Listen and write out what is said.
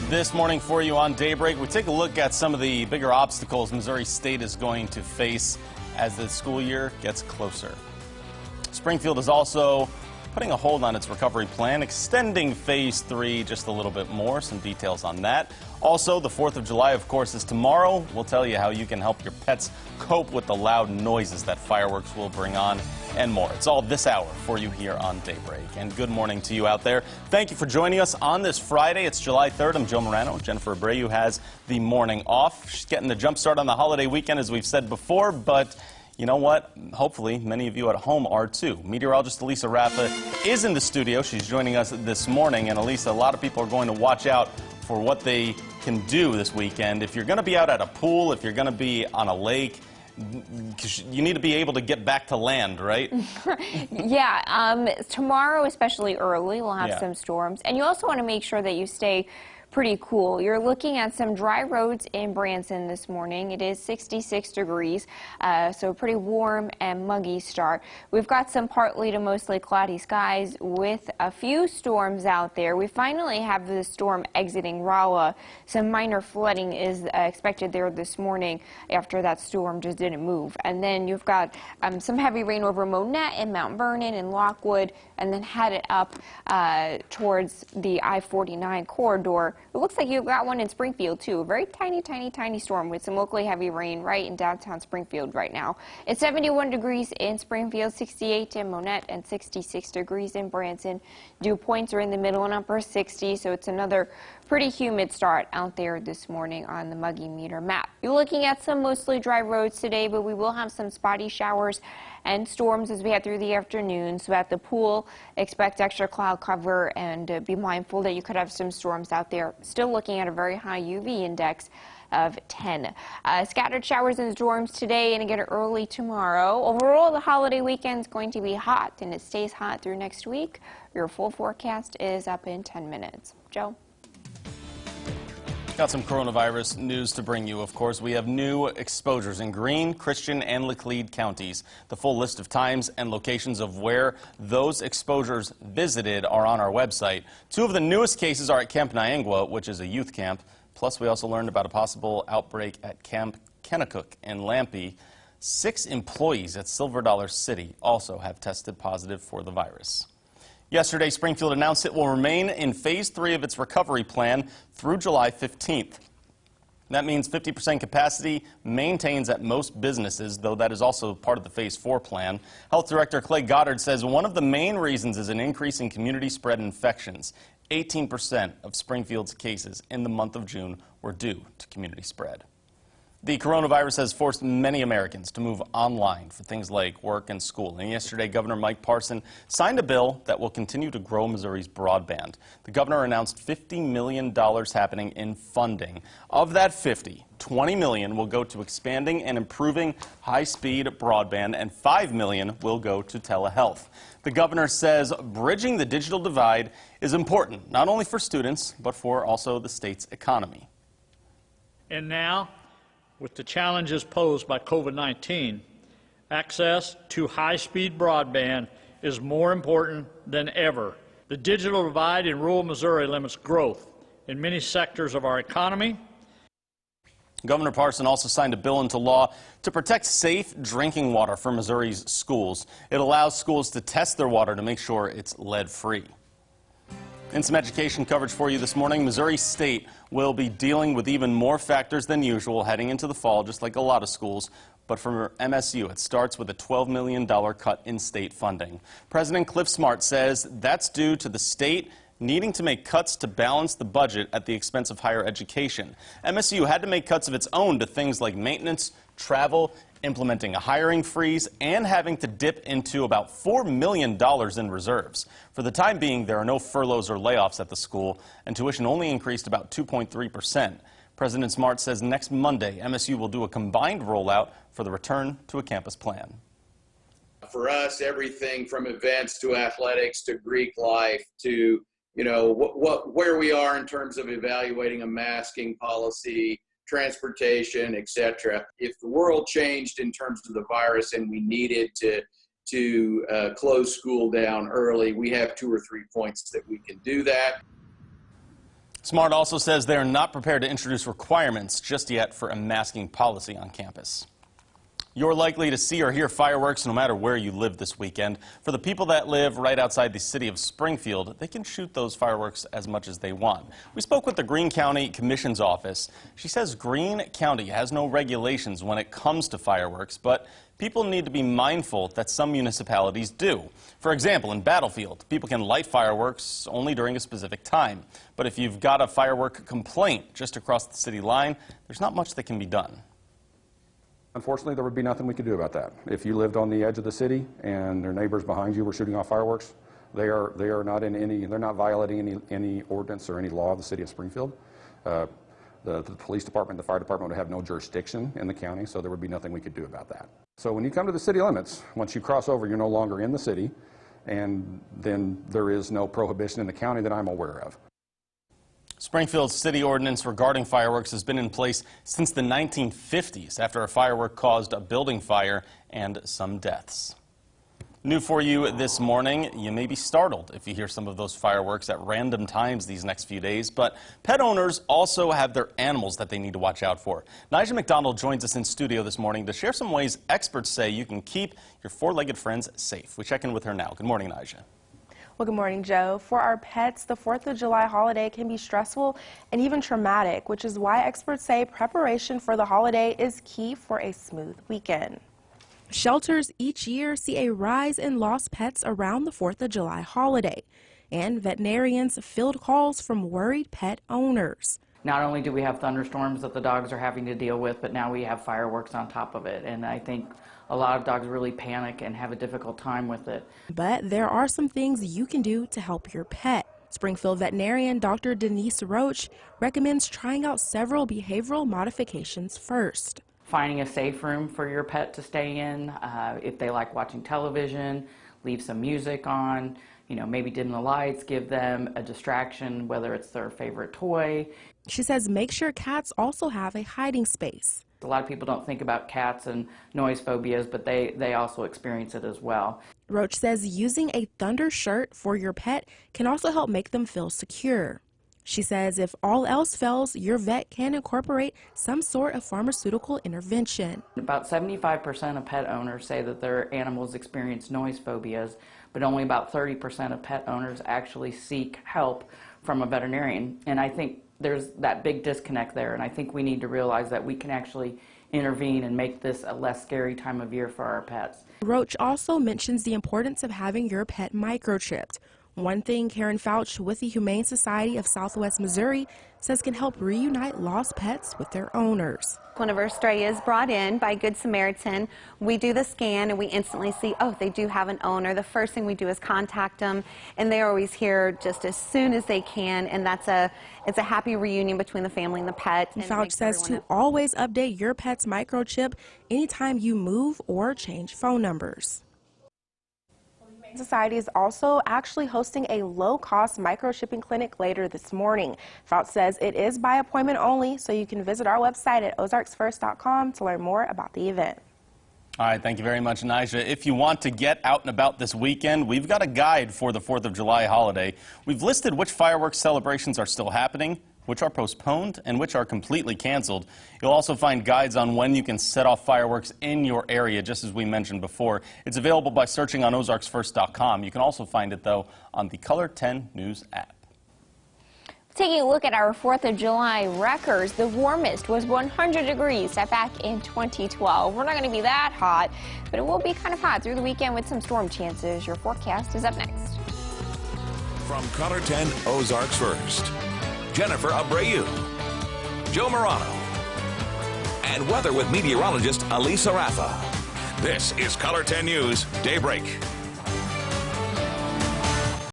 This morning for you on Daybreak, we take a look at some of the bigger obstacles Missouri State is going to face as the school year gets closer. Springfield is also putting a hold on its recovery plan, extending Phase 3 just a little bit more. Some details on that. Also, the 4th of July, of course, is tomorrow. We'll tell you how you can help your pets cope with the loud noises that fireworks will bring on and more. It's all this hour for you here on Daybreak. And good morning to you out there. Thank you for joining us on this Friday. It's July 3rd. I'm Joe Morano. Jennifer Abreu has the morning off. She's getting the jump start on the holiday weekend, as we've said before, but you know what? Hopefully, many of you at home are too. Meteorologist Elisa Raffa is in the studio. She's joining us this morning. And Elisa, a lot of people are going to watch out for what they can do this weekend. If you're going to be out at a pool, if you're going to be on a lake, you need to be able to get back to land, right? Yeah, tomorrow, especially early, we'll have some storms. And you also want to make sure that you stay pretty cool. You're looking at some dry roads in Branson this morning. It is 66 degrees, so pretty warm and muggy start. We've got some partly to mostly cloudy skies with a few storms out there. We finally have the storm exiting Rolla. Some minor flooding is expected there this morning after that storm just didn't move. And then you've got some heavy rain over Monette and Mount Vernon and Lockwood, and then headed up towards the I-49 corridor. It looks like you've got one in Springfield, too. A very tiny storm with some locally heavy rain right in downtown Springfield right now. It's 71 degrees in Springfield, 68 in Monette, and 66 degrees in Branson. Dew points are in the middle and upper 60s, so it's another pretty humid start out there this morning on the muggy meter map. You're looking at some mostly dry roads today, but we will have some spotty showers and storms as we head through the afternoon. So at the pool, expect extra cloud cover and be mindful that you could have some storms out there. Still looking at a very high UV index of 10. Scattered showers and storms today and again early tomorrow. Overall, the holiday weekend is going to be hot, and it stays hot through next week. Your full forecast is up in 10 minutes. Joe? Got some coronavirus news to bring you, of course. We have new exposures in Greene, Christian, and Laclede counties. The full list of times and locations of where those exposures visited are on our website. Two of the newest cases are at Camp Niangua, which is a youth camp. Plus, we also learned about a possible outbreak at Camp Kennecook in Lampe. 6 employees at Silver Dollar City also have tested positive for the virus. Yesterday, Springfield announced it will remain in Phase 3 of its recovery plan through July 15th. That means 50% capacity maintains at most businesses, though that is also part of the Phase 4 plan. Health Director Clay Goddard says one of the main reasons is an increase in community spread infections. 18% of Springfield's cases in the month of June were due to community spread. The coronavirus has forced many Americans to move online for things like work and school. And yesterday, Governor Mike Parson signed a bill that will continue to grow Missouri's broadband. The governor announced $50 million happening in funding. Of that 50, $20 million will go to expanding and improving high-speed broadband, and $5 million will go to telehealth. The governor says bridging the digital divide is important, not only for students, but for also the state's economy. And now, with the challenges posed by COVID-19, access to high-speed broadband is more important than ever. The digital divide in rural Missouri limits growth in many sectors of our economy. Governor Parson also signed a bill into law to protect safe drinking water for Missouri's schools. It allows schools to test their water to make sure it's lead-free. In some education coverage for you this morning, Missouri State will be dealing with even more factors than usual heading into the fall, just like a lot of schools. But for MSU, it starts with a $12 million cut in state funding. President Cliff Smart says that's due to the state needing to make cuts to balance the budget at the expense of higher education. MSU had to make cuts of its own to things like maintenance, travel, implementing a hiring freeze, and having to dip into about $4 million in reserves. For the time being, there are no furloughs or layoffs at the school, and tuition only increased about 2.3%. President Smart says next Monday, MSU will do a combined rollout for the return to a campus plan. For us, everything from events to athletics to Greek life to, where we are in terms of evaluating a masking policy, transportation, etc. If the world changed in terms of the virus and we needed to close school down early, we have 2 or 3 points that we can do that. Smart also says they are not prepared to introduce requirements just yet for a masking policy on campus. You're likely to see or hear fireworks no matter where you live this weekend. For the people that live right outside the city of Springfield, they can shoot those fireworks as much as they want. We spoke with the Greene County Commission's office. She says Greene County has no regulations when it comes to fireworks, but people need to be mindful that some municipalities do. For example, in Battlefield, people can light fireworks only during a specific time. But if you've got a firework complaint just across the city line, there's not much that can be done. Unfortunately, there would be nothing we could do about that. If you lived on the edge of the city and their neighbors behind you were shooting off fireworks, they're not violating any ordinance or any law of the city of Springfield. The police department, the fire department would have no jurisdiction in the county, so there would be nothing we could do about that. So when you come to the city limits, once you cross over, you're no longer in the city, and then there is no prohibition in the county that I'm aware of. Springfield's city ordinance regarding fireworks has been in place since the 1950s after a firework caused a building fire and some deaths. New for you this morning, you may be startled if you hear some of those fireworks at random times these next few days, but pet owners also have their animals that they need to watch out for. Nigel McDonald joins us in studio this morning to share some ways experts say you can keep your four-legged friends safe. We check in with her now. Good morning, Nigel. Well, good morning, Joe. For our pets, the 4th of July holiday can be stressful and even traumatic, which is why experts say preparation for the holiday is key for a smooth weekend. Shelters each year see a rise in lost pets around the 4th of July holiday, and veterinarians field calls from worried pet owners. Not only do we have thunderstorms that the dogs are having to deal with, but now we have fireworks on top of it, and I think a lot of dogs really panic and have a difficult time with it. But there are some things you can do to help your pet. Springfield veterinarian Dr. Denise Roach recommends trying out several behavioral modifications first. Finding a safe room for your pet to stay in. If they like watching television, leave some music on, maybe dim the lights, give them a distraction, whether it's their favorite toy. She says make sure cats also have a hiding space. A lot of people don't think about cats and noise phobias, but they also experience it as well. Roach says using a thunder shirt for your pet can also help make them feel secure. She says if all else fails, your vet can incorporate some sort of pharmaceutical intervention. About 75% of pet owners say that their animals experience noise phobias, but only about 30% of pet owners actually seek help from a veterinarian. And I think there's that big disconnect there, and I think we need to realize that we can actually intervene and make this a less scary time of year for our pets. Roach also mentions the importance of having your pet microchipped. One thing Karen Fouch with the Humane Society of Southwest Missouri says can help reunite lost pets with their owners. Whenever a stray is brought in by Good Samaritan, we do the scan and we instantly see, oh, they do have an owner. The first thing we do is contact them, and they're always here just as soon as they can, and it's a happy reunion between the family and the pet. And Fouch says to always update your pet's microchip anytime you move or change phone numbers. Society is also actually hosting a low-cost microchipping clinic later this morning. Fouch says it is by appointment only, so you can visit our website at ozarksfirst.com to learn more about the event. All right, thank you very much, Nija. If you want to get out and about this weekend, we've got a guide for the 4th of July holiday. We've listed which fireworks celebrations are still happening, which are postponed, and which are completely canceled. You'll also find guides on when you can set off fireworks in your area, just as we mentioned before. It's available by searching on ozarksfirst.com. You can also find it, though, on the Color 10 News app. Taking a look at our 4th of July records, the warmest was 100 degrees set back in 2012. We're not going to be that hot, but it will be kind of hot through the weekend with some storm chances. Your forecast is up next. From Color 10 Ozarks First, Jennifer Abreu, Joe Morano, and weather with meteorologist Alisa Rafa. This is Color 10 News Daybreak.